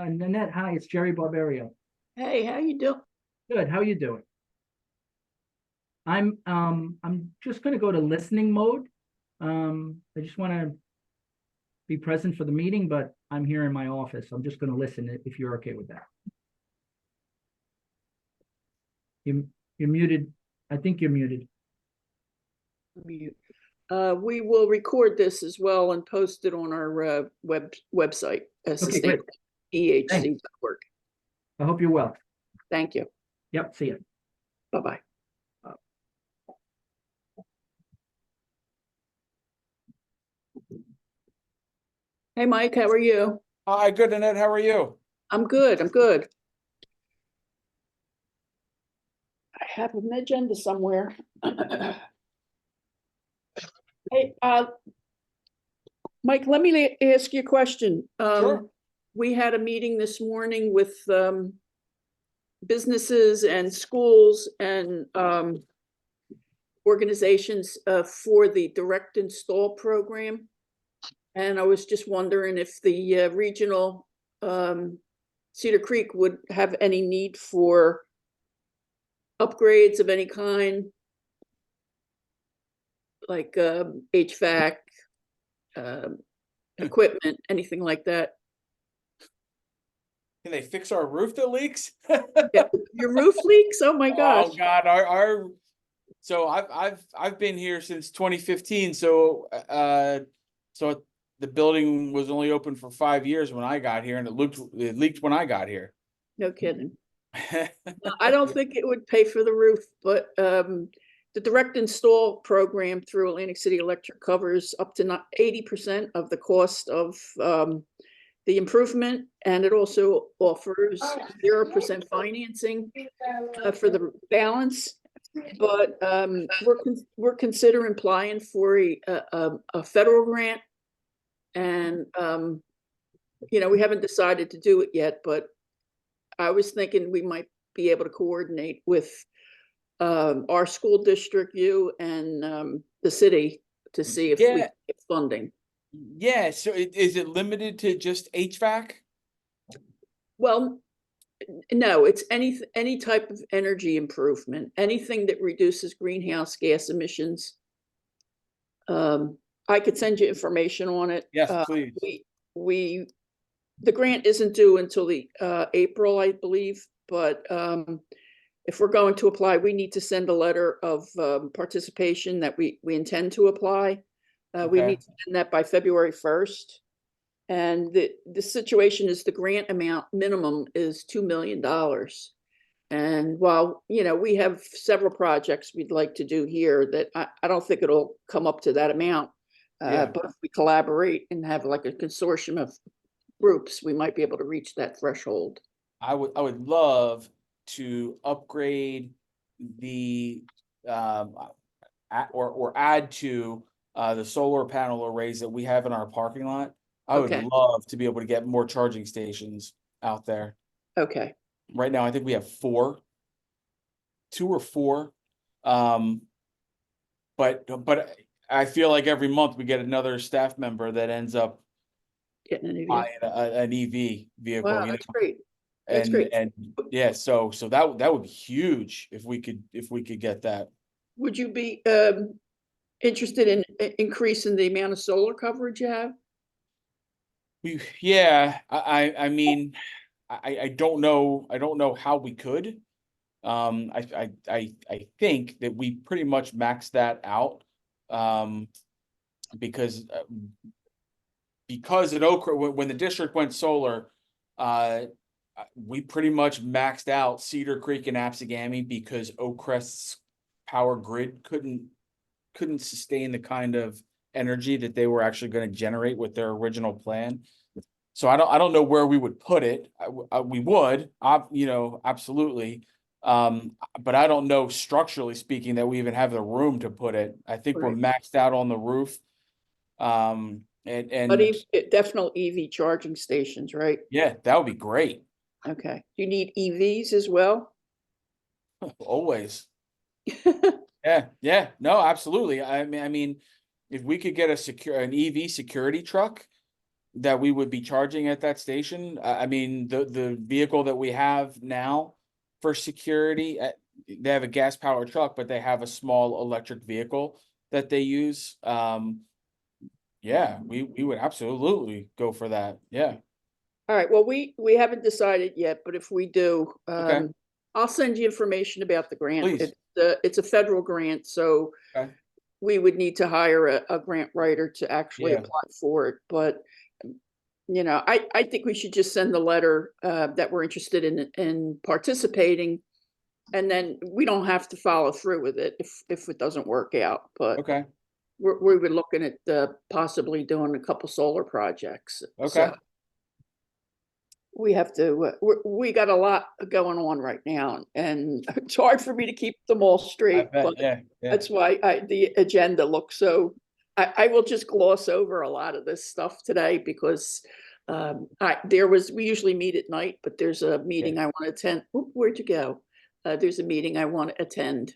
Nanette, hi, it's Jerry Barberio. Hey, how you doing? Good, how you doing? I'm just gonna go to listening mode. I just wanna be present for the meeting, but I'm here in my office. I'm just gonna listen if you're okay with that. You're muted. I think you're muted. We will record this as well and post it on our website, Okay, great. SustainableEHC.org. I hope you're well. Thank you. Yep, see you. Bye-bye. Hey, Mike, how are you? Hi, good, Annette. How are you? I'm good. I'm good. I have an agenda somewhere. Hey, Mike, let me ask you a question. Sure. We had a meeting this morning with businesses and schools and organizations for the direct install program. And I was just wondering if the regional Cedar Creek would have any need for upgrades of any kind, like HVAC, equipment, anything like that. Can they fix our roof that leaks? Yeah, your roof leaks? Oh my gosh. Oh God, our so I've been here since 2015. So so the building was only open for 5 years when I got here, and it leaked when I got here. No kidding. I don't think it would pay for the roof, but the direct install program through Atlantic City Electric covers up to 80% of the cost of the improvement, and it also offers 0% financing for the balance. But we're considering applying for a federal grant, and you know, we haven't decided to do it yet, but I was thinking we might be able to coordinate with our school district, you, and the city to see if we get funding. Yeah. So is it limited to just HVAC? Well, no, it's any type of energy improvement, anything that reduces greenhouse gas emissions. I could send you information on it. Yes, please. The grant isn't due until the April, I believe, but if we're going to apply, we need to send a letter of participation that we intend to apply. We need to send that by February 1st. And the situation is the grant amount minimum is $2 million. And while, you know, we have several projects we'd like to do here that I don't think it'll come up to that amount. But if we collaborate and have like a consortium of groups, we might be able to reach that threshold. I would love to upgrade the or add to the solar panel arrays that we have in our parking lot. I would love to be able to get more charging stations out there. Okay. Right now, I think we have 2 or 4. But I feel like every month we get another staff member that ends up getting an EV. Buying an EV vehicle. Wow, that's great. That's great. And yeah, so that would be huge if we could get that. Would you be interested in increasing the amount of solar coverage you have? Yeah, I mean, I don't know how we could. I think that we pretty much maxed that out. Because at Oak, when the district went solar, we pretty much maxed out Cedar Creek and Apsagami because Oakcrest's power grid couldn't sustain the kind of energy that they were actually going to generate with their original plan. So I don't know where we would put it. We would, you know, absolutely. But I don't know, structurally speaking, that we even have the room to put it. I think we're maxed out on the roof. And but definitely EV charging stations, right? Yeah, that would be great. Okay. Do you need EVs as well? Always. Yeah, no, absolutely. I mean, if we could get an EV security truck, that we would be charging at that station. I mean, the vehicle that we have now for security, they have a gas powered truck, but they have a small electric vehicle that they use. Yeah, we would absolutely go for that. Yeah. All right, well, we haven't decided yet, but if we do, Okay. I'll send you information about the grant. Please. It's a federal grant, so Okay. we would need to hire a grant writer to actually Yeah. apply for it. But, you know, I think we should just send the letter that we're interested in participating. And then we don't have to follow through with it if it doesn't work out. But Okay. we were looking at possibly doing a couple solar projects. Okay. So we have to, we got a lot going on right now, and it's hard for me to keep them all I straight, bet. but Yeah. Yeah. that's why the agenda looks so, I will just gloss over a lot of this stuff today because we usually meet at night, but there's a meeting I want to attend. Oop, where'd you go? There's a meeting I want to attend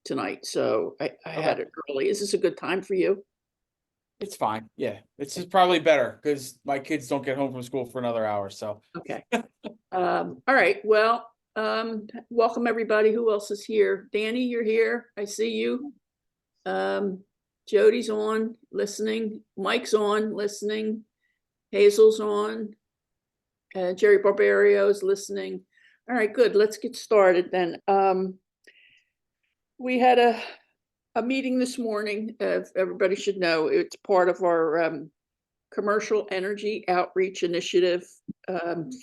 tonight, so I had it early. Is this a good time for you? It's fine. Yeah. It's probably better because my kids don't get home from school for another hour. So. Okay. All right. Well, welcome everybody. Who else is here? Danny, you're here. I see you. Jody's on, listening. Mike's on, listening. Hazel's on. Jerry Barbario's listening. All right, good. Let's get started then. We had a meeting this morning. Everybody should know it's part of our commercial energy outreach initiative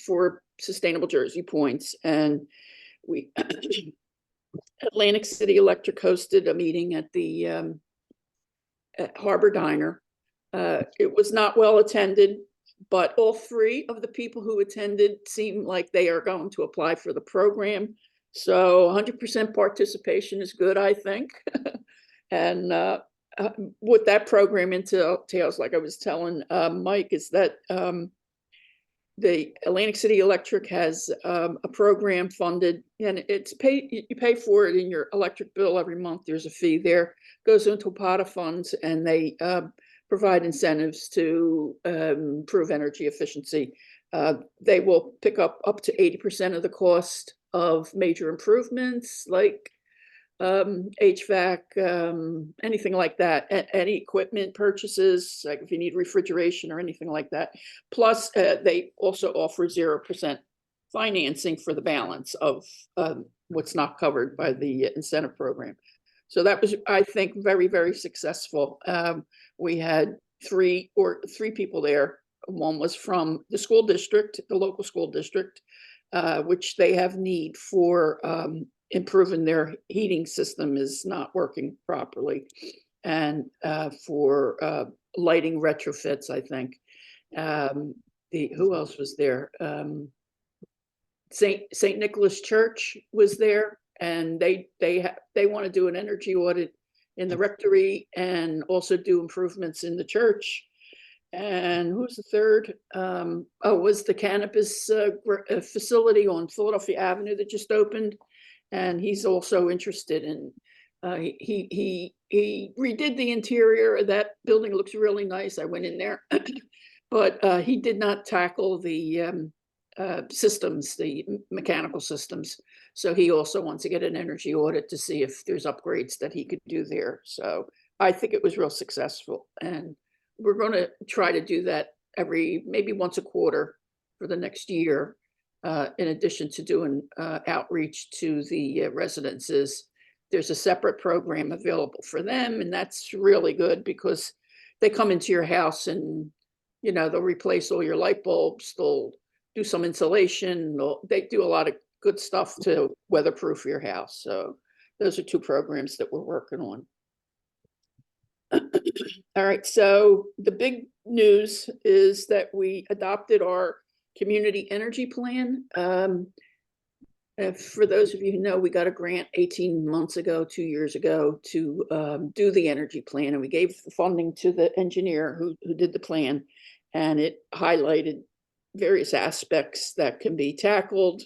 for Sustainable Jersey Points. And we Atlantic City Electric hosted a meeting at the at Harbor Diner. It was not well attended, but all three of the people who attended seem like they are going to apply for the program. So 100% participation is good, I think. And what that program entails, like I was telling Mike, is that the Atlantic City Electric has a program funded, and it's paid. You pay for it in your electric bill every month. There's a fee there, goes into a pot of funds, and they provide incentives to improve energy efficiency. They will pick up to 80% of the cost of major improvements like HVAC, anything like that, any equipment purchases, like if you need refrigeration or anything like that. Plus, they also offer 0% financing for the balance of what's not covered by the incentive program. So that was, I think, very, very successful. We had three people there. One was from the school district, the local school district, which they have need for improving their heating system is not working properly, and for lighting retrofits, I think. Who else was there? St. Nicholas Church was there, and they want to do an energy audit in the rectory and also do improvements in the church. And who's the third? Was the cannabis facility on Philadelphia Avenue that just opened. And he's also interested in, he redid the interior. That building looks really nice. I went in there, but he did not tackle the systems, the mechanical systems. So he also wants to get an energy audit to see if there's upgrades that he could do there. So I think it was real successful. And we're going to try to do that maybe once a quarter for the next year. In addition to doing outreach to the residences, there's a separate program available for them. And that's really good because they come into your house and, you know, they'll replace all your light bulbs, they'll do some insulation, they do a lot of good stuff to weatherproof your house. So those are two programs that we're working on. All right, so the big news is that we adopted our community energy plan. For those of you who know, we got a grant 18 months ago, 2 years ago, to do the energy plan, and we gave the funding to the engineer who did the plan, and it highlighted various aspects that can be tackled,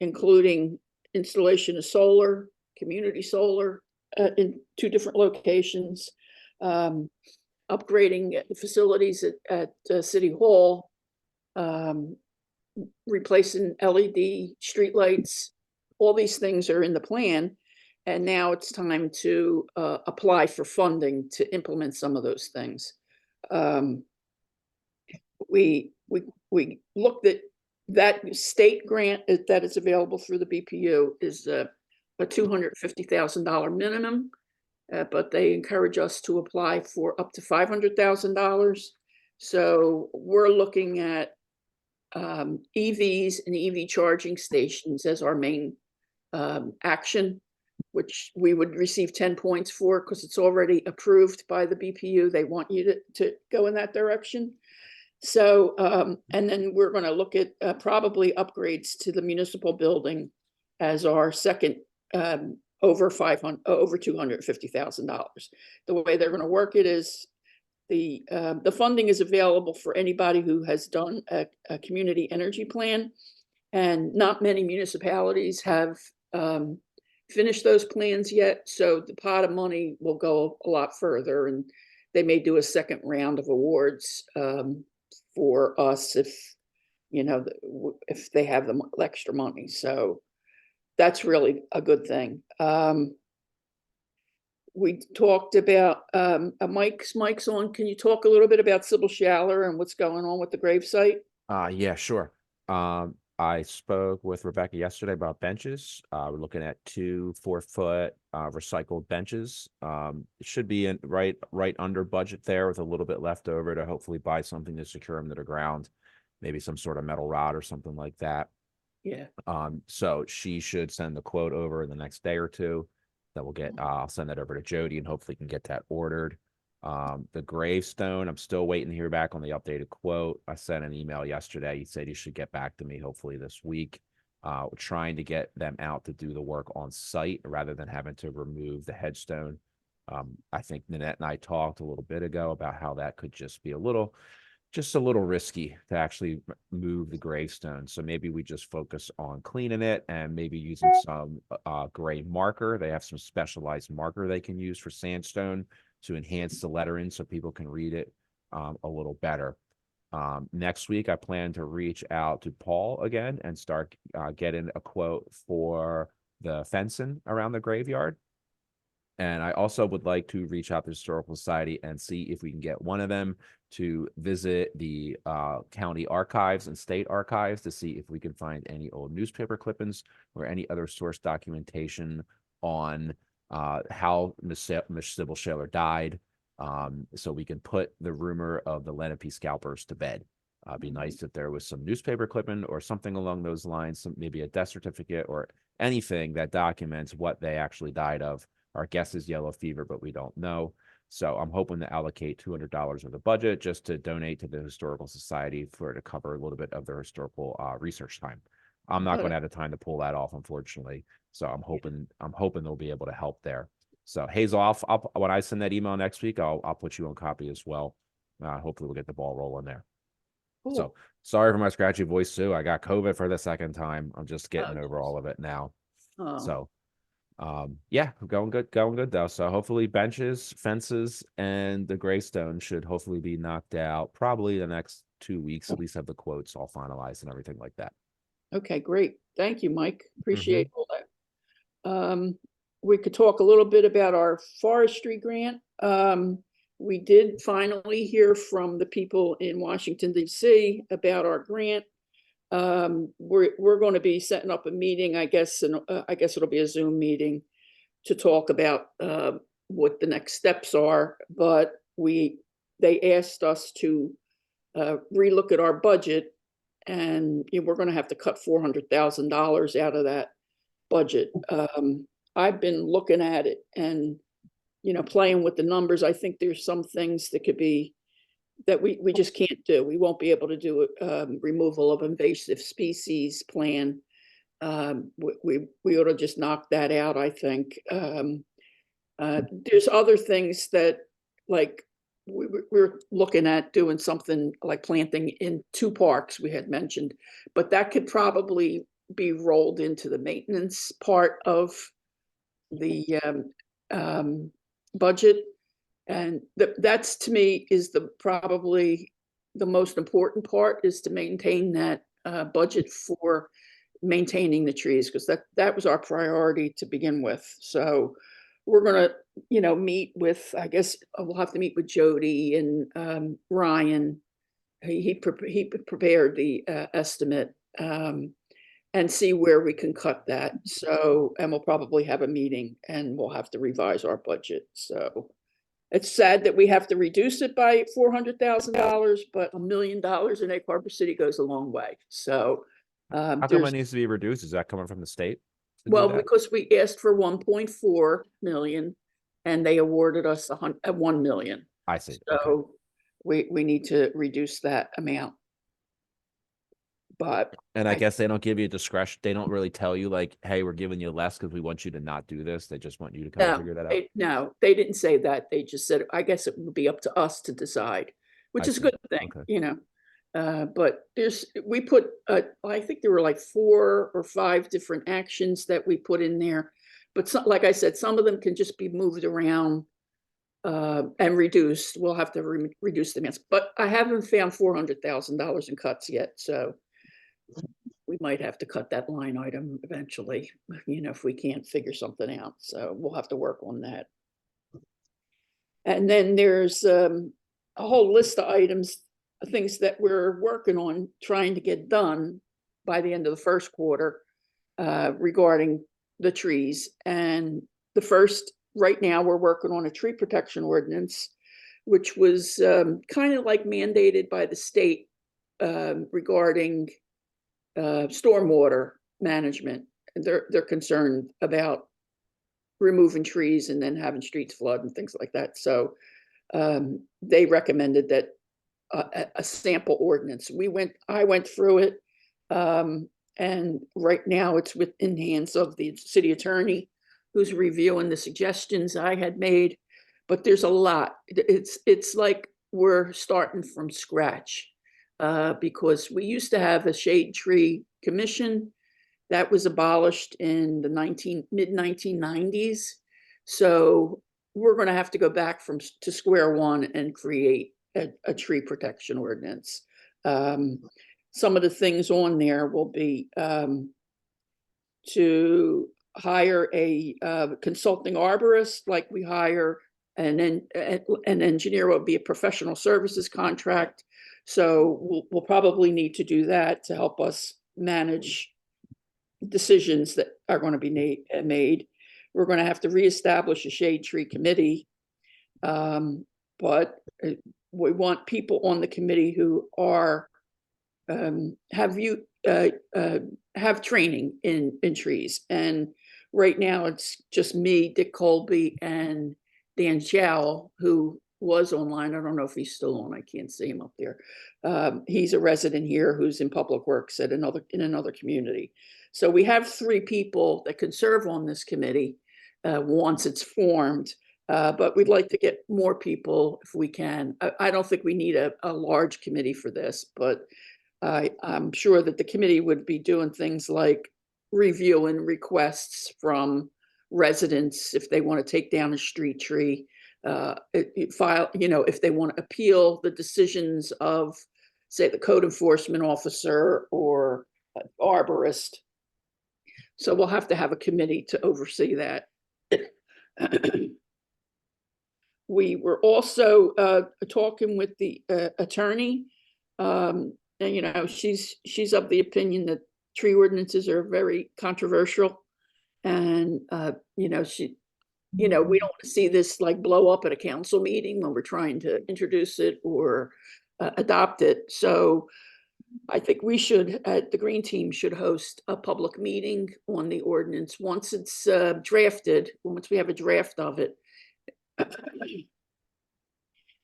including installation of solar, community solar in 2 different locations, upgrading the facilities at City Hall, replacing LED streetlights. All these things are in the plan. And now it's time to apply for funding to implement some of those things. We looked at that state grant that is available through the BPU is a $250,000 minimum, but they encourage us to apply for up to $500,000. So we're looking at EVs and EV charging stations as our main action, which we would receive 10 points for because it's already approved by the BPU. They want you to go in that direction. So, and then we're going to look at probably upgrades to the municipal building as our second over $250,000. The way they're going to work it is the funding is available for anybody who has done a community energy plan, and not many municipalities have finished those plans yet. So the pot of money will go a lot further, and they may do a second round of awards for us if, you know, if they have the extra money. So that's really a good thing. We talked about Mike's on. Can you talk a little bit about Sybil Schaller and what's going on with the gravesite? Yeah, sure. I spoke with Rebecca yesterday about benches. We're looking at 2 4-foot recycled benches. It should be in right under budget there, with a little bit left over to hopefully buy something to secure them to the ground, maybe some sort of metal rod or something like that. Yeah. So she should send the quote over in the next day or two. That we'll get. I'll send that over to Jody and hopefully can get that ordered. The gravestone, I'm still waiting to hear back on the updated quote. I sent an email yesterday. He said he should get back to me hopefully this week. We're trying to get them out to do the work on site rather than having to remove the headstone. I think Nanette and I talked a little bit ago about how that could just be a little risky to actually move the gravestone. So maybe we just focus on cleaning it and maybe using some gray marker. They have some specialized marker they can use for sandstone to enhance the lettering so people can read it a little better. Next week, I plan to reach out to Paul again and start getting a quote for the fencing around the graveyard. And I also would like to reach out to the Historical Society and see if we can get one of them to visit the county archives and state archives to see if we can find any old newspaper clippings or any other source documentation on how Miss Sybil Schaller died, so we can put the rumor of the Lenape scalpers to bed. It'd be nice if there was some newspaper clipping or something along those lines, maybe a death certificate or anything that documents what they actually died of. Our guess is yellow fever, but we don't know. So I'm hoping to allocate $200 of the budget just to donate to the Historical Society to cover a little bit of their historical research time. I'm not going to have the time to pull that off, unfortunately. So I'm hoping they'll be able to help there. So Hazel, I'll when I send that email next week, I'll put you on copy as well. Hopefully we'll get the ball rolling there. Cool. So sorry for my scratchy voice too. I got COVID for the second time. I'm just getting over all of it now. So yeah, going good though. So hopefully benches, fences, and the gravestone should hopefully be knocked out probably the next 2 weeks, at least have the quotes all finalized and everything like that. Okay, great. Thank you, Mike. Appreciate all that. We could talk a little bit about our forestry grant. We did finally hear from the people in Washington, D.C. about our grant. We're going to be setting up a meeting, I guess, and I guess it'll be a Zoom meeting to talk about what the next steps are. But they asked us to relook at our budget, and we're going to have to cut $400,000 out of that budget. I've been looking at it and playing with the numbers. I think there's some things that could be that we just can't do. We won't be able to do removal of invasive species plan. We ought to just knock that out, I think. There's other things that, like, we're looking at doing something like planting in 2 parks we had mentioned, but that could probably be rolled into the maintenance part of the budget. And that's to me is probably the most important part, is to maintain that budget for maintaining the trees, because that was our priority to begin with. So we're gonna, meet with, I guess we'll have to meet with Jody and Ryan. He prepared the estimate, and see where we can cut that. So, and we'll probably have a meeting and we'll have to revise our budget. So it's sad that we have to reduce it by $400,000, but $1 million in Egg Harbor City goes a long way. So How come it needs to be reduced? Is that coming from the state? to do well, that? because we asked for 1.4 million and they awarded us 1 million. I see. Okay. So we need to reduce that amount. But And I guess they don't give you discretion. They don't really tell you like, hey, we're giving you less because we want you to not do this. They just want you to kind of figure that out. no, they didn't say that. They just said, I guess it would be up to us to decide, which I is a see. good thing, Okay. but we put, I think there were like 4 or 5 different actions that we put in there. But like I said, some of them can just be moved around and reduced. We'll have to reduce the amounts, but I haven't found $400,000 in cuts yet. So we might have to cut that line item eventually, if we can't figure something out. So we'll have to work on that. And then there's a whole list of items, things that we're working on trying to get done by the end of the first quarter regarding the trees. And the first, right now, we're working on a tree protection ordinance, which was kind of like mandated by the state regarding stormwater management. They're concerned about removing trees and then having streets flood and things like that. So they recommended that a sample ordinance. I went through it, and right now it's within the hands of the city attorney, who's reviewing the suggestions I had made. But there's a lot. It's like we're starting from scratch. Because we used to have a shade tree commission that was abolished in the mid-1990s. So we're going to have to go back to square one and create a tree protection ordinance. Some of the things on there will be to hire a consulting arborist, like we hire an engineer. Will be a professional services contract. So we'll probably need to do that to help us manage decisions that are going to be made. We're going to have to reestablish a shade tree committee, but we want people on the committee who are have training in trees. And right now it's just me, Dick Colby, and Dan Chow, who was online. I don't know if he's still on. I can't see him up there. He's a resident here who's in public works in another community. So we have 3 people that can serve on this committee once it's formed. But we'd like to get more people if we can. I don't think we need a large committee for this, but I'm sure that the committee would be doing things like reviewing requests from residents if they want to take down a street tree. If they want to appeal the decisions of, say, the code enforcement officer or arborist. So we'll have to have a committee to oversee that. We were also talking with the attorney, and she's of the opinion that tree ordinances are very controversial, and we don't want to see this like blow up at a council meeting when we're trying to introduce it or adopt it. So I think we should, the Green Team should host a public meeting on the ordinance once it's drafted, once we have a draft of it.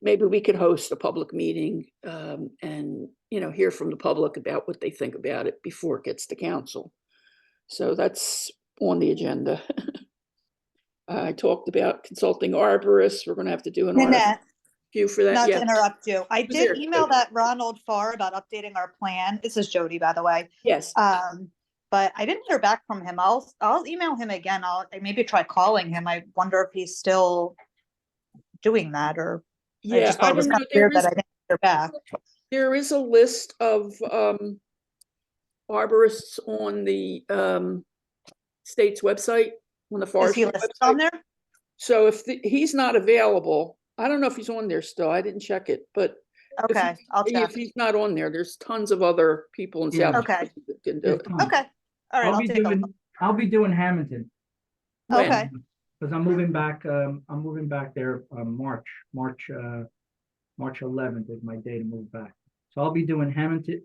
Maybe we could host a public meeting and, hear from the public about what they think about it before it gets to council. So that's on the agenda. I talked about consulting arborists. We're going to have to do an RFQ for that. Not Yeah. to interrupt you. I There. did email that Ronald Farr about updating our plan. This is Jody, by the way. Yes. But I didn't hear back from him. I'll email him again. I'll maybe try calling him. I wonder if he's still doing that, or I Yeah, just I thought it was don't kind know. of weird that I didn't hear back. There is a list of arborists on the state's website, on the Is forestry he listed on website. there? So if he's not available, I don't know if he's on there still. I didn't check it, but if Okay, I'll check. if he's not on there, there's tons of other people in Yeah. South Okay. Jersey that can do There's it. tons. Okay, all right, I'll I'll be take a look. doing, I'll be doing Hamilton. When? Okay, Because I'm moving back there, March 11th is my day to move back. So I'll be doing Hamilton,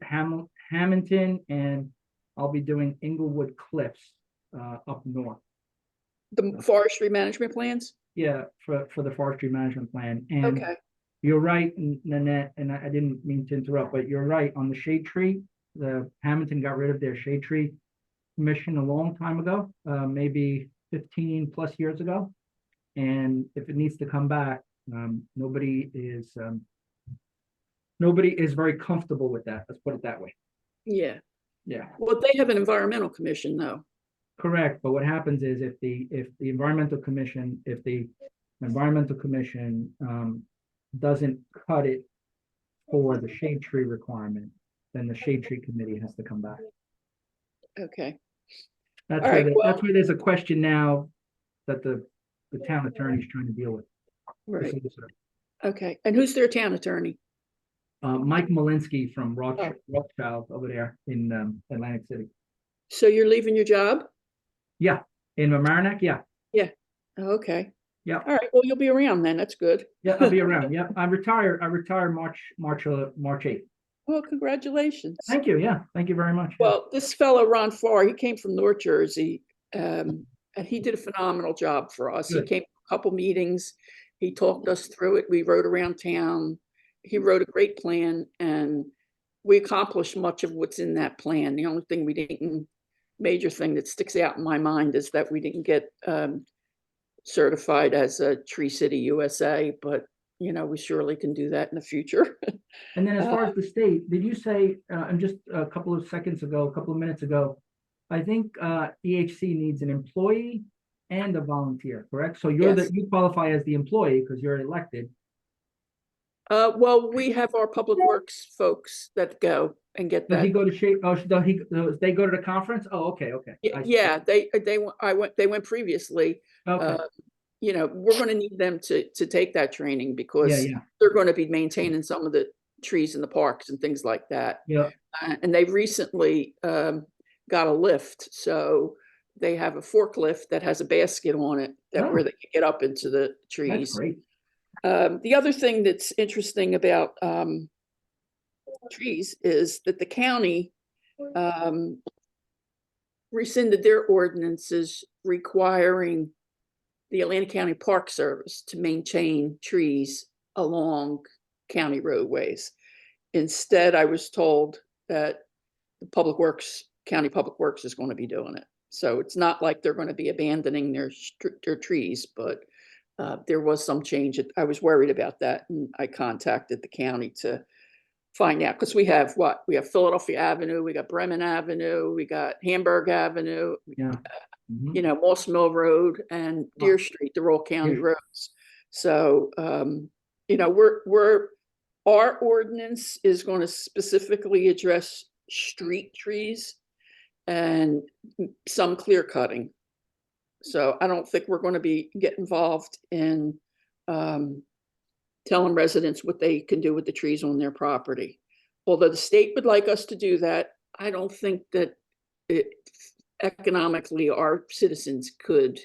and I'll be doing Inglewood Cliffs, up north. The forestry management plans? Yeah, for the forestry management plan. And Okay, you're right, Nanette, and I didn't mean to interrupt, but you're right, on the shade tree, the Hamilton got rid of their shade tree commission a long time ago, maybe 15+ years ago. And if it needs to come back, nobody is very comfortable with that. Let's put it that way. yeah. Yeah, Well, they have an environmental commission though. correct. But what happens is if the environmental commission, doesn't cut it for the shade tree requirement, then the shade tree committee has to come back. Okay, That's All where right, that's where there's a question now that the town attorney is trying to deal with. the right. solicitor. Okay. And who's their town attorney? Mike Malinsky from Rothschild over there in Atlantic City. So you're leaving your job? Yeah, in Mamaroneck, yeah. Okay. Yeah. All right. Well, you'll be around then. That's good. Yeah, I'll be around. Yeah, I retire March 8th. Well, congratulations. Thank you. Yeah, thank you very much. Well, this fellow, Ron Farr, he came from North Jersey, and he did a phenomenal job for us. He Good. came to a couple meetings. He talked us through it. We rode around town. He wrote a great plan, and we accomplished much of what's in that plan. The only thing we didn't, major thing that sticks out in my mind is that we didn't get certified as a Tree City USA, but you know, we surely can do that in the future. And then as far as the state, did you say, and just a couple of minutes ago, I think EHC needs an employee and a volunteer, correct? So Yes. you qualify as the employee because you're elected. Well, we have our public works folks that go and get Does he that. go to they go to the conference? Oh, okay. I see. Yeah, they went previously. Okay, You know, we're going to need them to take that training yeah, because yeah, they're going to be maintaining some of the trees in the parks and things like that. yeah. And they recently got a lift, so they have a forklift that has a basket on it that where Oh. they can get up into the That's trees. great. The other thing that's interesting about trees is that the county rescinded their ordinances requiring the Atlantic County Park Service to maintain trees along county roadways. Instead, I was told that the County Public Works is going to be doing it. So it's not like they're going to be abandoning their trees, but there was some change. I was worried about that, and I contacted the county to find out, because we have Philadelphia Avenue, we got Bremen Avenue, we got Hamburg Avenue, Yeah. Mhm. you know, Moss Mill Road and Deer Street, they're all county Deer- roads. So, you know, our ordinance is going to specifically address street trees and some clear cutting. So I don't think we're going to get involved in telling residents what they can do with the trees on their property. Although the state would like us to do that, I don't think that economically our citizens could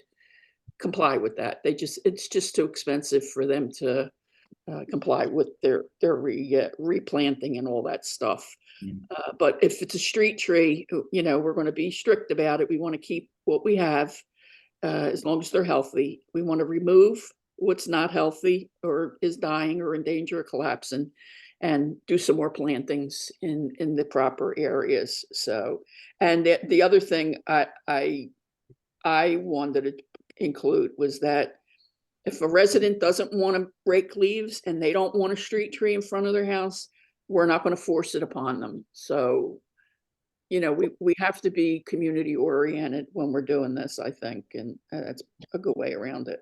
comply with that. It's just too expensive for them to comply with their replanting and all that stuff. Mm. But if it's a street tree, you know, we're going to be strict about it. We want to keep what we have as long as they're healthy. We want to remove what's not healthy or is dying or in danger of collapsing, and do some more plantings in the proper areas. So, and the other thing I wanted to include was that if a resident doesn't want to rake leaves and they don't want a street tree in front of their house, we're not going to force it upon them. So, you know, we have to be community oriented when we're doing this, I think, and that's a good way around it.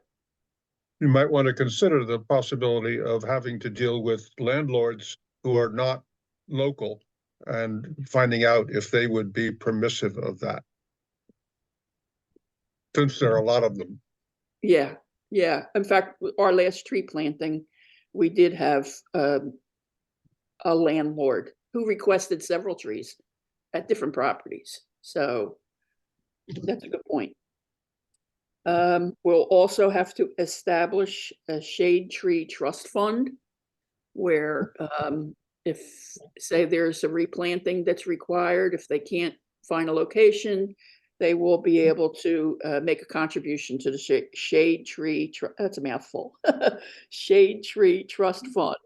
You might want to consider the possibility of having to deal with landlords who are not local and finding out if they would be permissive of that. Since there are a lot of them. Yeah, yeah. In fact, our last tree planting, we did have a landlord who requested several trees at different properties. So that's a good point. We'll also have to establish a shade tree trust fund where if, say, there's a replanting that's required, if they can't find a location, they will be able to make a contribution to the shade tree, that's a mouthful, shade tree trust fund.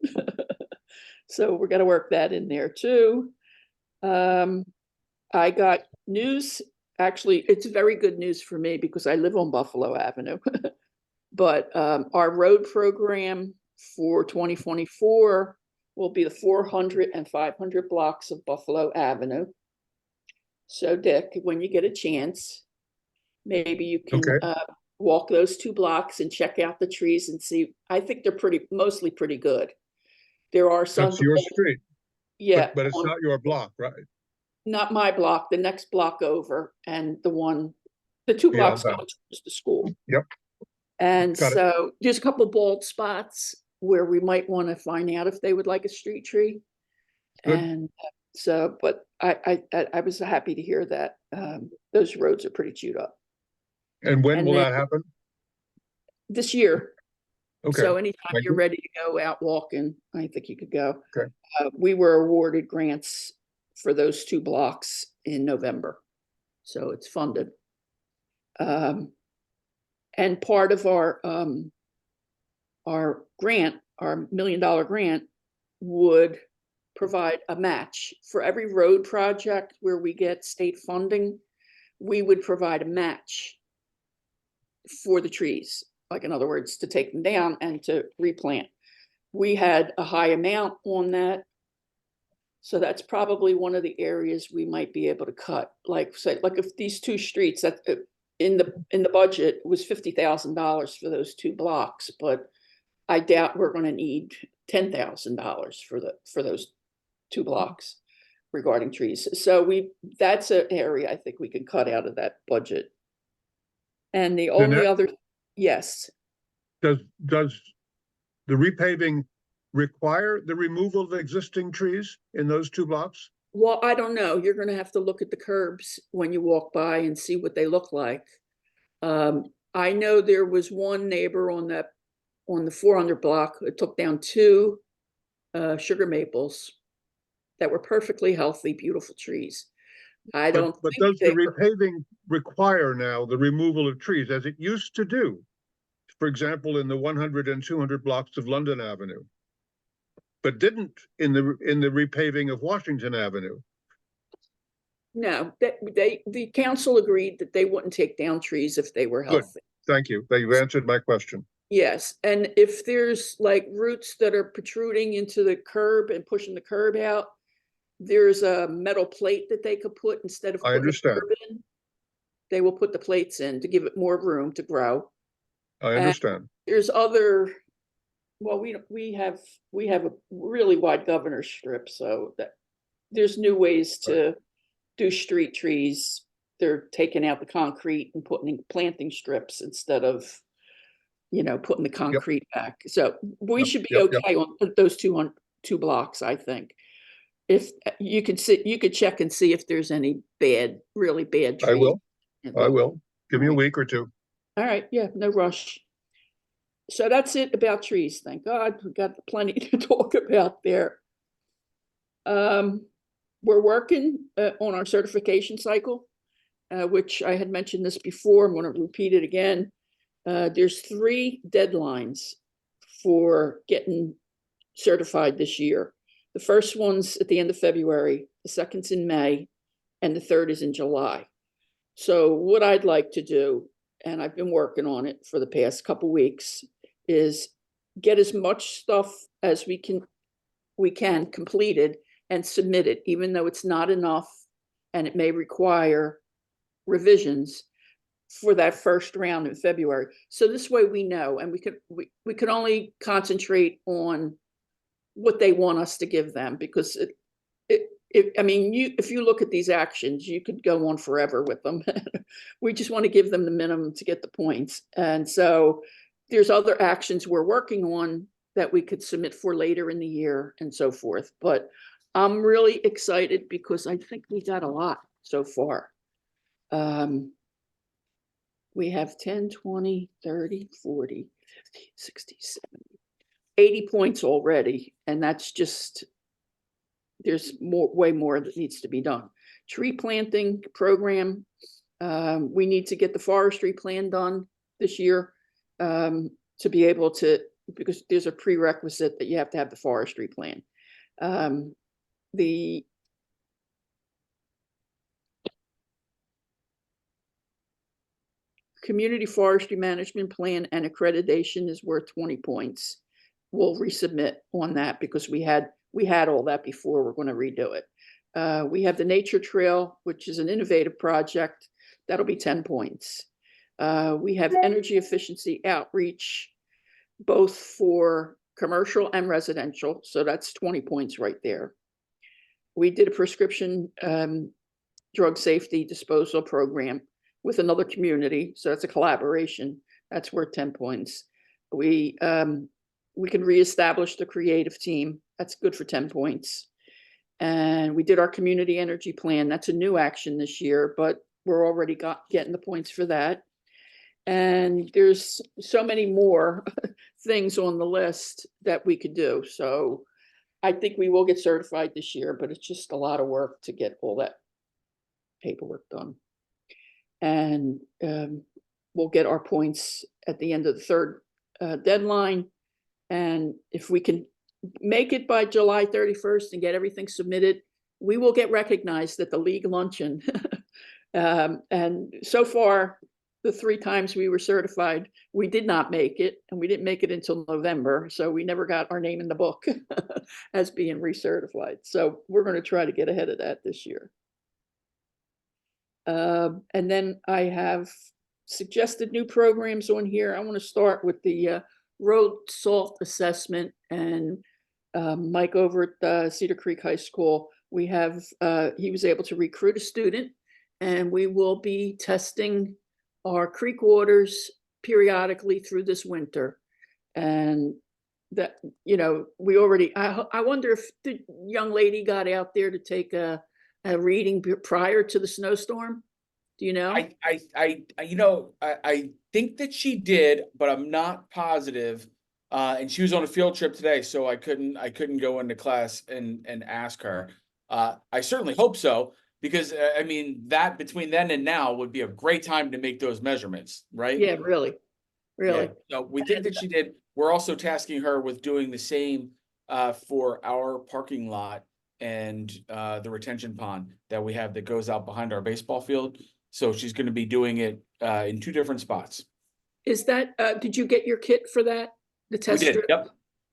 So we're gonna work that in there too. I got news, actually, it's very good news for me because I live on Buffalo Avenue. But our road program for 2024 will be the 400 and 500 blocks of Buffalo Avenue. So Dick, when you get a chance, maybe you can walk those 2 blocks and check out the trees and see. I think they're mostly pretty good. There are some. That's your street. Yeah. But it's not your block, right? Not my block, the next block over, and the 2 blocks going towards the school. Yep. And Got it. so there's a couple bald spots where we might want to find out if they would like a street tree. Good. And so, but I was happy to hear that those roads are pretty chewed up And when And will then- that happen? this year. Okay, So anytime Thank you're you. ready to go out walking, I think you could go. Okay. We were awarded grants for those 2 blocks in November. So it's funded. And part of our grant, our $1 million grant, would provide a match for every road project where we get state funding. We would provide a match for the trees, like in other words, to take them down and to replant. We had a high amount on that. So that's probably one of the areas we might be able to cut. Like say, like if these 2 streets that in the budget was $50,000 for those 2 blocks, but I doubt we're going to need $10,000 for those 2 blocks regarding trees. So that's an area I think we can cut out of that budget. And the only other, yes. Does the repaving require the removal of existing trees in those 2 blocks? Well, I don't know. You're going to have to look at the curbs when you walk by and see what they look like. I know there was one neighbor on the 400 block that took down 2 sugar maples that were perfectly healthy, beautiful trees. But does the repaving require now the removal of trees as it used to do? For example, in the 100 and 200 blocks of London Avenue, but didn't in the repaving of Washington Avenue. No, the council agreed that they wouldn't take down trees if they were Good. healthy. Thank you. You've answered my question. Yes, and if there's like roots that are protruding into the curb and pushing the curb out, there's a metal plate that they could put instead of I putting the understand. curb in. They will put the plates in to give it more room to grow. I understand. There's other, well, we have a really wide governor strip, so that there's new ways to do street trees. They're taking out the concrete and putting in planting strips instead of, putting the concrete back. So we should be okay on those 2 blocks, I think. If you could check and see if there's any really bad trees. I will. Give me a week or 2. All right. Yeah, no rush. So that's it about trees. Thank God we got plenty to talk about there. We're working on our certification cycle, which I had mentioned this before. I'm going to repeat it again. There's 3 deadlines for getting certified this year. The first one's at the end of February, the second's in May, and the third is in July. So what I'd like to do, and I've been working on it for the past couple weeks, is get as much stuff as we can completed and submitted, even though it's not enough and it may require revisions. for that first round in February. So this way we know, and we could only concentrate on what they want us to give them, because I mean, if you look at these actions, you could go on forever with them. We just want to give them the minimum to get the points. And so there's other actions we're working on that we could submit for later in the year and so forth. But I'm really excited because I think we got a lot so far. We have 10, 20, 30, 40, 50, 60, 70, 80 points already. And that's just, there's way more that needs to be done. Tree planting program. We need to get the forestry plan done this year to be able to, because there's a prerequisite that you have to have the forestry plan. The community forestry management plan and accreditation is worth 20 points. We'll resubmit on that because we had all that before. We're going to redo it. We have the nature trail, which is an innovative project. That'll be 10 points. We have energy efficiency outreach, both for commercial and residential. So that's 20 points right there. We did a prescription drug safety disposal program with another community. So that's a collaboration. That's worth 10 points. We can reestablish the creative team. That's good for 10 points. And we did our community energy plan. That's a new action this year, but we're already getting the points for that. And there's so many more things on the list that we could do. So I think we will get certified this year, but it's just a lot of work to get all that paperwork done. And we'll get our points at the end of the third deadline. And if we can make it by July 31st and get everything submitted, we will get recognized at the league luncheon. And so far, the 3 times we were certified, we did not make it, and we didn't make it until November. So we never got our name in the book as being recertified. So we're going to try to get ahead of that this year. And then I have suggested new programs on here. I want to start with the road salt assessment, and Mike over at Cedar Creek High School. We have, he was able to recruit a student, and we will be testing our creek waters periodically through this winter. And that, you know, we already, I wonder if the young lady got out there to take a reading prior to the snowstorm. Do you know? I think that she did, but I'm not positive. And she was on a field trip today, so I couldn't go into class and ask her. I certainly hope so, because I mean, that between then and now would be a great time to make those measurements, right? Yeah, really. Yeah. So we think that she did. We're also tasking her with doing the same for our parking lot and the retention pond that we have that goes out behind our baseball field. So she's going to be doing it in 2 different spots. Is that, did you get your kit for that? The test We did. strip? Yep.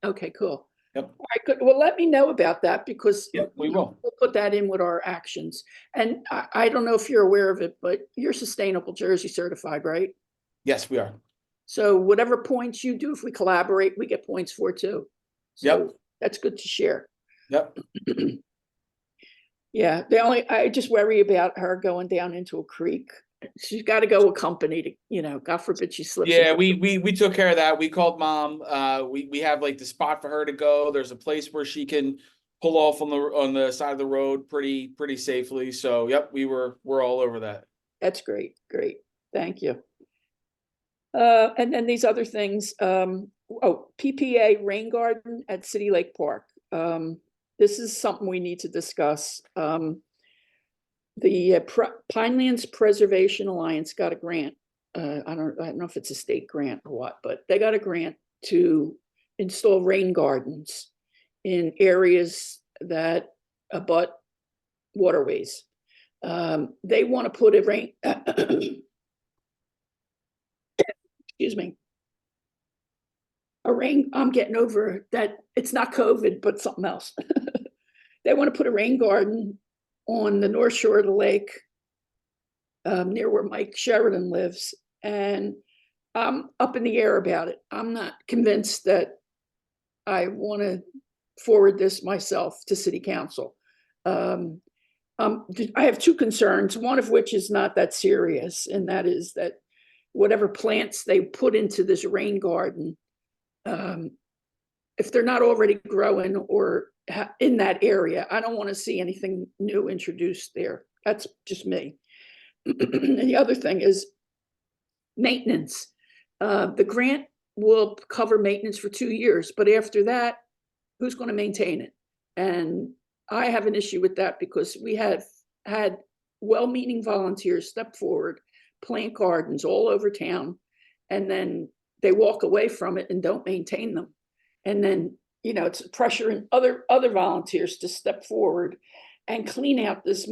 Okay, cool. Yep. All right, good. Well, let me know about that, because Yep, we will. We'll put that in with our actions. And I don't know if you're aware of it, but you're Sustainable Jersey certified, right? Yes, we are. So whatever points you do, if we collaborate, we get points for it too. So Yep. That's good to share. Yep. Yeah, I just worry about her going down into a creek. She's got to go accompanied to, you know, God forbid she slips. Yeah, we took care of that. We called mom. We have like the spot for her to go. There's a place where she can pull off on the side of the road pretty safely. So yep, we're all over that. That's great. Thank you. And then these other things, PPA rain garden at City Lake Park. This is something we need to discuss. The Pinelands Preservation Alliance got a grant. I don't know if it's a state grant or what, but they got a grant to install rain gardens in areas that abut waterways. They want to put a rain, excuse me, I'm getting over that. It's not COVID, but something else. They want to put a rain garden on the north shore of the lake, near where Mike Sheridan lives. And I'm up in the air about it. I'm not convinced that I want to forward this myself to city council. I have two concerns, one of which is not that serious, and that is that whatever plants they put into this rain garden, if they're not already growing or in that area, I don't want to see anything new introduced there. That's just me. And the other thing is maintenance. The grant will cover maintenance for 2 years, but after that, who's going to maintain it? And I have an issue with that because we have had well-meaning volunteers step forward, plant gardens all over town, and then they walk away from it and don't maintain them. And then, you know, it's pressuring other volunteers to step forward and clean out these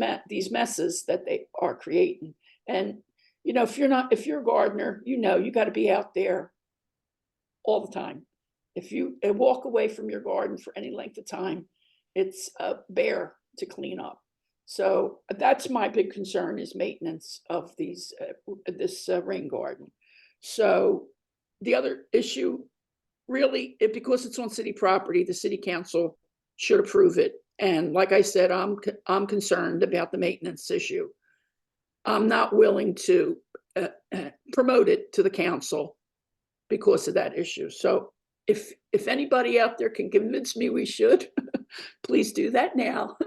messes that they are creating. And, you know, if you're a gardener, you know, you got to be out there all the time. If you walk away from your garden for any length of time, it's a bear to clean up. So that's my big concern, is maintenance of this rain garden. So the other issue, really, because it's on city property, the city council should approve it. And like I said, I'm concerned about the maintenance issue. I'm not willing to promote it to the council because of that issue. So if anybody out there can convince me we should, please do that now.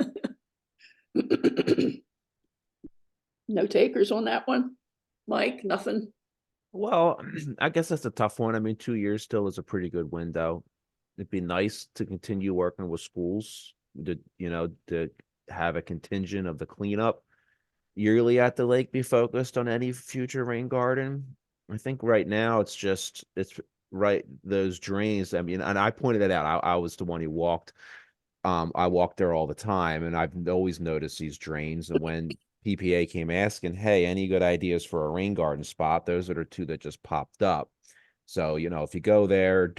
No takers on that one? Mike, nothing? Well, I guess that's a tough one. I mean, 2 years still is a pretty good window. It'd be nice to continue working with schools to have a contingent of the cleanup yearly at the lake be focused on any future rain garden. I think right now it's right, those drains. I mean, and I pointed it out. I was the one who walked. I walk there all the time, and I've always noticed these drains. And when PPA came asking, hey, any good ideas for a rain garden spot, those are the two that just popped up. So, you know, if you go there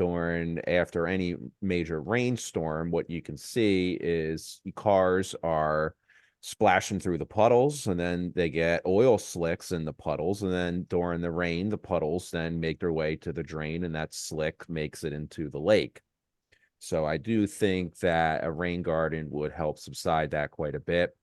after any major rainstorm, what you can see is cars are splashing through the puddles, and then they get oil slicks in the puddles. And then during the rain, the puddles then make their way to the drain, and that slick makes it into the lake. So I do think that a rain garden would help subside that quite a bit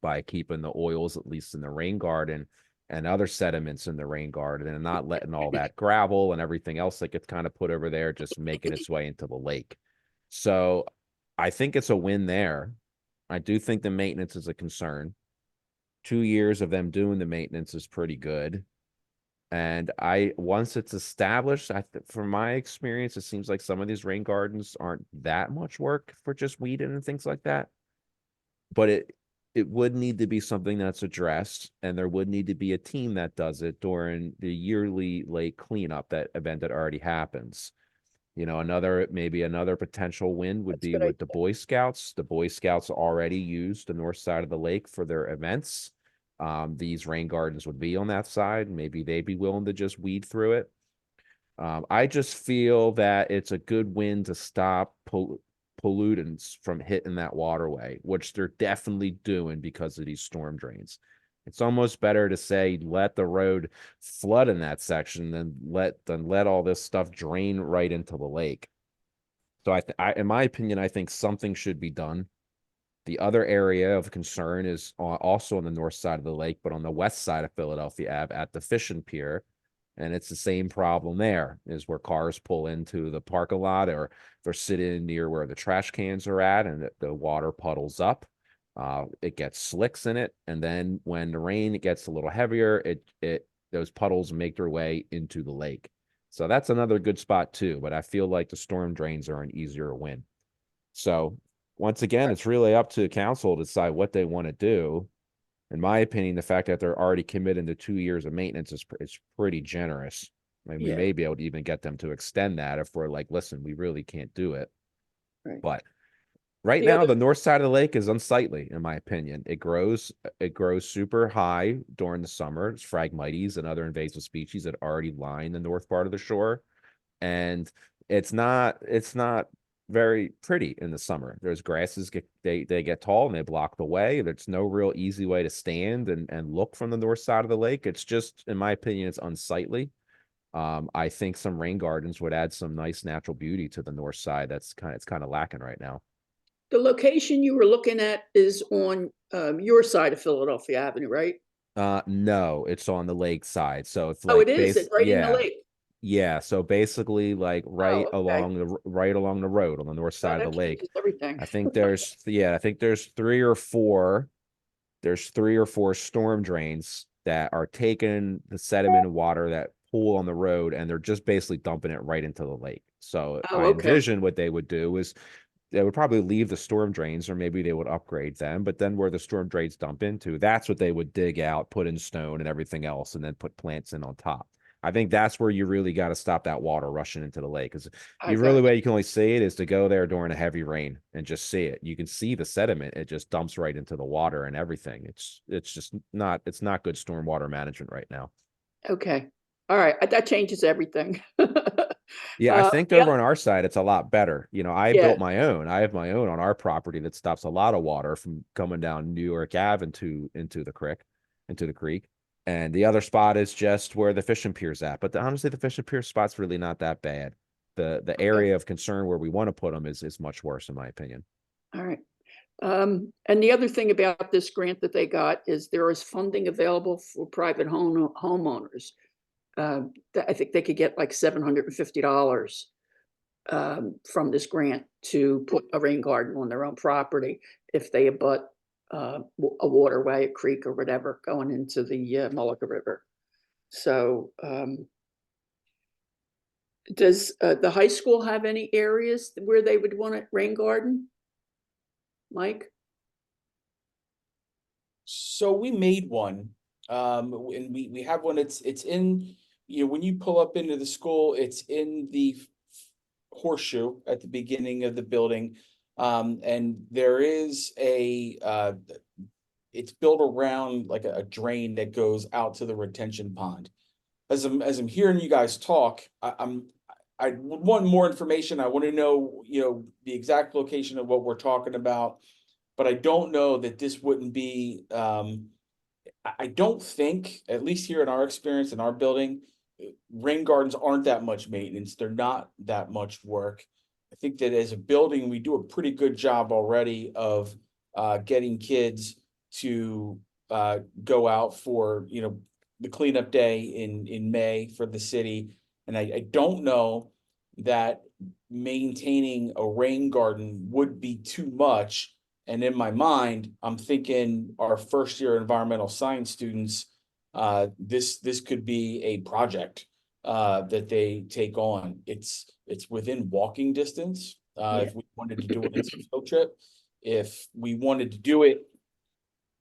by keeping the oils, at least in the rain garden, and other sediments in the rain garden, and not letting all that gravel and everything else that gets kind of put over there just making its way into the lake. So I think it's a win there. I do think the maintenance is a concern. 2 years of them doing the maintenance is pretty good. And once it's established, from my experience, it seems like some of these rain gardens aren't that much work for just weeding and things like that. But it would need to be something that's addressed, and there would need to be a team that does it during the yearly lake cleanup event that already happens. You know, maybe another potential win would be with the Boy Scouts. The Boy Scouts already use the north side of the lake for their events. These rain gardens would be on that side. Maybe they'd be willing to just weed through it. I just feel that it's a good win to stop pollutants from hitting that waterway, which they're definitely doing because of these storm drains. It's almost better to say let the road flood in that section than let all this stuff drain right into the lake. So in my opinion, I think something should be done. The other area of concern is also on the north side of the lake, but on the west side of Philadelphia Ave at the fishing pier. And it's the same problem there, is where cars pull into the parking lot, or they're sitting near where the trash cans are at, and the water puddles up. It gets slicks in it. And then when the rain gets a little heavier, those puddles make their way into the lake. So that's another good spot too. But I feel like the storm drains are an easier win. So once again, it's really up to council to decide what they want to do. In my opinion, the fact that they're already committed to 2 years of maintenance is pretty generous. I mean, we may be able to even get them to extend that if we're like, listen, we really can't do it. Right. But right now, the north side of the lake is unsightly, in my opinion. It grows super high during the summer. It's phragmites and other invasive species that already line the north part of the shore. And it's not very pretty in the summer. There's grasses they get tall and they block the way. There's no real easy way to stand and look from the north side of the lake. It's just, in my opinion, it's unsightly. I think some rain gardens would add some nice natural beauty to the north side. It's kind of lacking right now. The location you were looking at is on your side of Philadelphia Avenue, right? No, it's on the lake side. So it's Oh, like it is. It's right in the lake. Yeah, so basically like right Oh, okay. along the road on the north Oh, side of that the lake. changes everything. I think there's three or four storm drains that are taking the sediment and water that pool on the road, and they're just basically dumping it right into the lake. So Oh, I okay. envision what they would do is they would probably leave the storm drains, or maybe they would upgrade them, but then where the storm drains dump into, that's what they would dig out, put in stone and everything else, and then put plants in on top. I think that's where you really got to stop that water rushing into the lake, because I the really got way you can only see it is to go there during a heavy rain and just see it. You can see the sediment; it just dumps right into the water and everything. It's just not good stormwater management right now. Okay. All right. That changes everything. Yeah, I think yeah, over on our side it's a lot better. You know, I yeah. built my own. I have my own on our property that stops a lot of water from coming down New York Ave into the creek. And the other spot is just where the fishing pier's at. But honestly, the fishing pier spot's really not that bad. The Okay. area of concern where we want to put them is much worse, in my opinion. All right. And the other thing about this grant that they got is there is funding available for private homeowners. I think they could get like $750 from this grant to put a rain garden on their own property if they abut a waterway, a creek or whatever going into the Mullica River. So does the high school have any areas where they would want a rain garden? Mike? So we made one, and we have one. It's in, when you pull up into the school, it's in the horseshoe at the beginning of the building. And there is it's built around like a drain that goes out to the retention pond. As I'm hearing you guys talk, I want more information. I want to know, the exact location of what we're talking about, but I don't know that this wouldn't be, I don't think, at least here in our experience in our building, rain gardens aren't that much maintenance. They're not that much work. I think that as a building, we do a pretty good job already of getting kids to go out for, the cleanup day in May for the city. And I don't know that maintaining a rain garden would be too much. And in my mind, I'm thinking our first year environmental science students, this could be a project that they take on. It's within walking distance. If we wanted to do it as a field trip, if we wanted to do it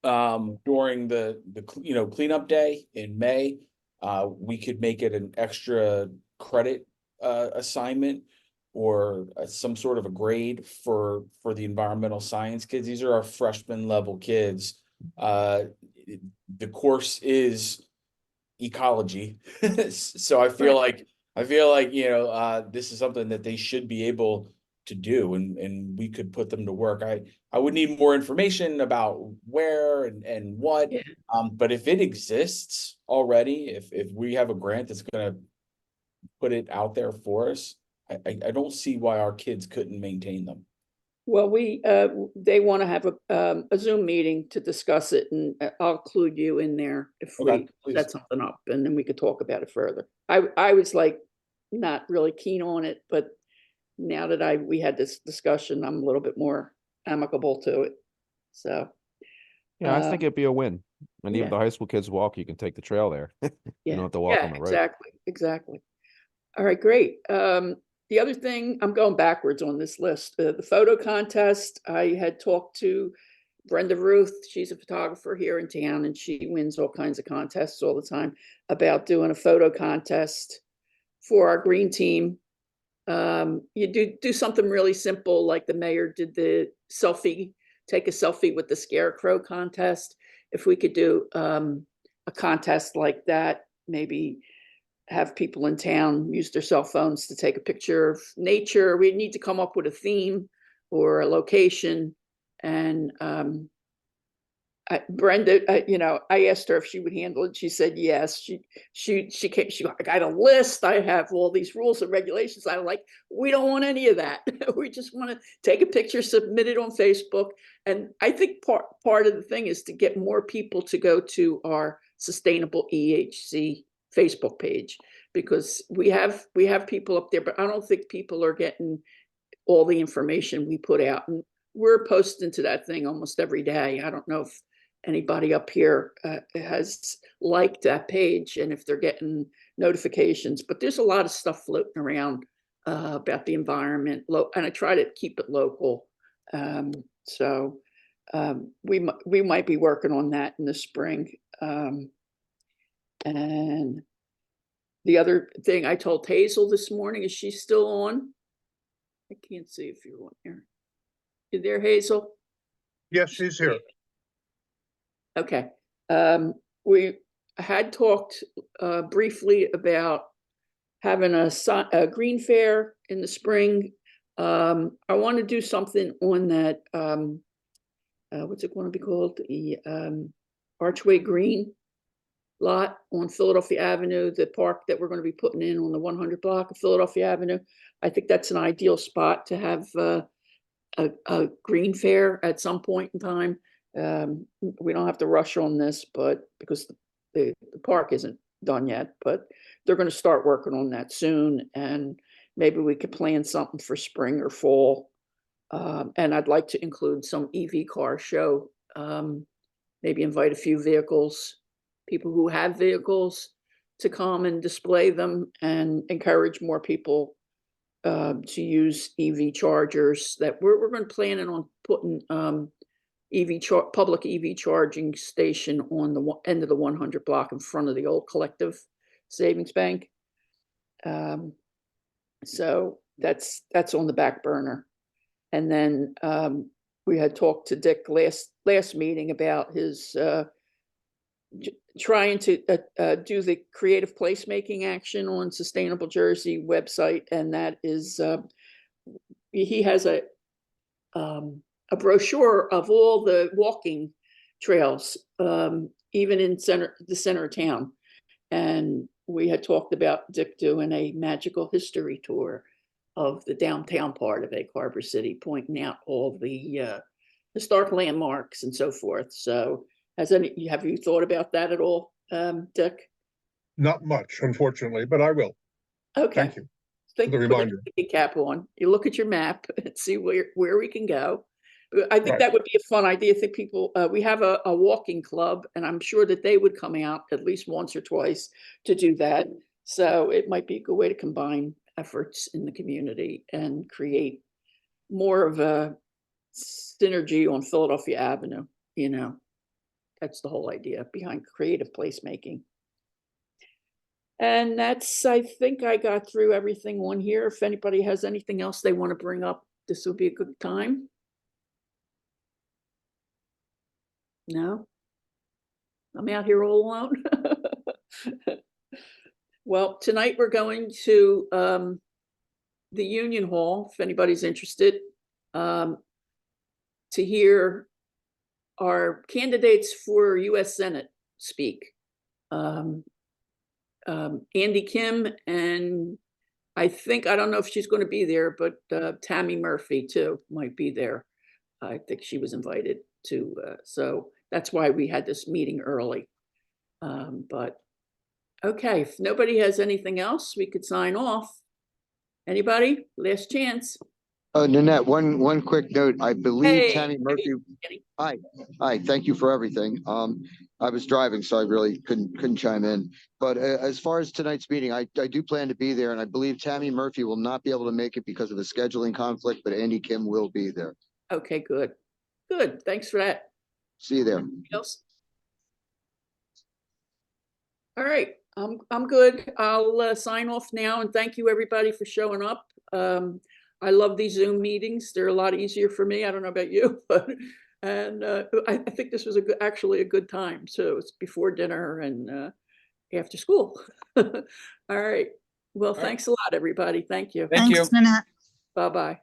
during the cleanup day in May, we could make it an extra credit assignment or some sort of a grade for the environmental science kids. These are our freshman level kids. The course is ecology. So I feel like this is something that they should be able to do, and we could put them to work. I would need more information about where and what. Yeah. But if it exists already, if we have a grant that's gonna put it out there for us, I don't see why our kids couldn't maintain them. Well, they want to have a Zoom meeting to discuss it, and I'll include you in there if Okay, we please. set something up, and then we could talk about it further. I was like not really keen on it, but now that we had this discussion, I'm a little bit more amicable to it. So Yeah, I think it'd be a win. And even yeah. the high school kids walk, you can take the trail there. You Yeah, don't have to walk on the road. exactly. All right, great. The other thing, I'm going backwards on this list, the photo contest. I had talked to Brenda Ruth. She's a photographer here in town, and she wins all kinds of contests all the time, about doing a photo contest for our green team. You do something really simple, like the mayor did the take a selfie with the scarecrow contest. If we could do a contest like that, maybe have people in town use their cell phones to take a picture of nature. We need to come up with a theme or a location. And Brenda, you know, I asked her if she would handle it. She said yes. She I got a list. I have all these rules and regulations. I'm like, we don't want any of that. We just want to take a picture, submit it on Facebook. And I think part of the thing is to get more people to go to our Sustainable EHC Facebook page, because we have people up there, but I don't think people are getting all the information we put out. And we're posting to that thing almost every day. I don't know if anybody up here has liked that page and if they're getting notifications, but there's a lot of stuff floating around about the environment, and I try to keep it local. So we might be working on that in the spring. And the other thing I told Hazel this morning, is she still on? I can't see if you're on here. You there, Hazel? Yes, she's here. Okay. We had talked briefly about having a green fair in the spring. I want to do something on that. What's it going to be called? The Archway Green lot on Philadelphia Avenue, the park that we're going to be putting in on the 100 block of Philadelphia Avenue. I think that's an ideal spot to have a green fair at some point in time. We don't have to rush on this, but because the park isn't done yet, but they're going to start working on that soon, and maybe we could plan something for spring or fall. And I'd like to include some EV car show, maybe invite a few vehicles, people who have vehicles, to come and display them, and encourage more people to use EV chargers. That we're going to plan on putting public EV charging station on the end of the 100 block in front of the old Collective Savings Bank. So that's on the back burner. And then we had talked to Dick last meeting about his trying to do the creative placemaking action on Sustainable Jersey website, and that is he has a brochure of all the walking trails, even in the center of town. And we had talked about Dick doing a magical history tour of the downtown part of Egg Harbor City, pointing out all the historic landmarks and so forth. So have you thought about that at all, Dick? Not much, unfortunately, but I will. Okay. Thank you for the reminder. Put a cap on. You look at your map and see where we can go. I think Right. that would be a fun idea. I think people, we have a walking club, and I'm sure that they would come out at least once or twice to do that. So it might be a good way to combine efforts in the community and create more of a synergy on Philadelphia Avenue. You know, that's the whole idea behind creative placemaking. And I think I got through everything on here. If anybody has anything else they want to bring up, this will be a good time. No? I'm out here all alone. Well, tonight we're going to the Union Hall, if anybody's interested, to hear our candidates for U.S. Senate speak. Andy Kim, and I don't know if she's going to be there, but Tammy Murphy too might be there. I think she was invited to, so that's why we had this meeting early. But okay, if nobody has anything else, we could sign off. Anybody? Last chance. Nanette, one quick note. I believe Hey, Tammy Murphy. hey. Hi, thank you for everything. I was driving, so I really couldn't chime in. But as far as tonight's meeting, I do plan to be there, and I believe Tammy Murphy will not be able to make it because of a scheduling conflict, but Andy Kim will be there. Okay, good. Good. Thanks for that. See you there. Anything else? All right, I'm good. I'll sign off now, and thank you everybody for showing up. I love these Zoom meetings. They're a lot easier for me. I don't know about you, but I think this was actually a good time. So it's before dinner, and after school. All right. Well, right. thanks a lot, everybody. Thank you. Thank you. Thanks, Nanette. Bye-bye.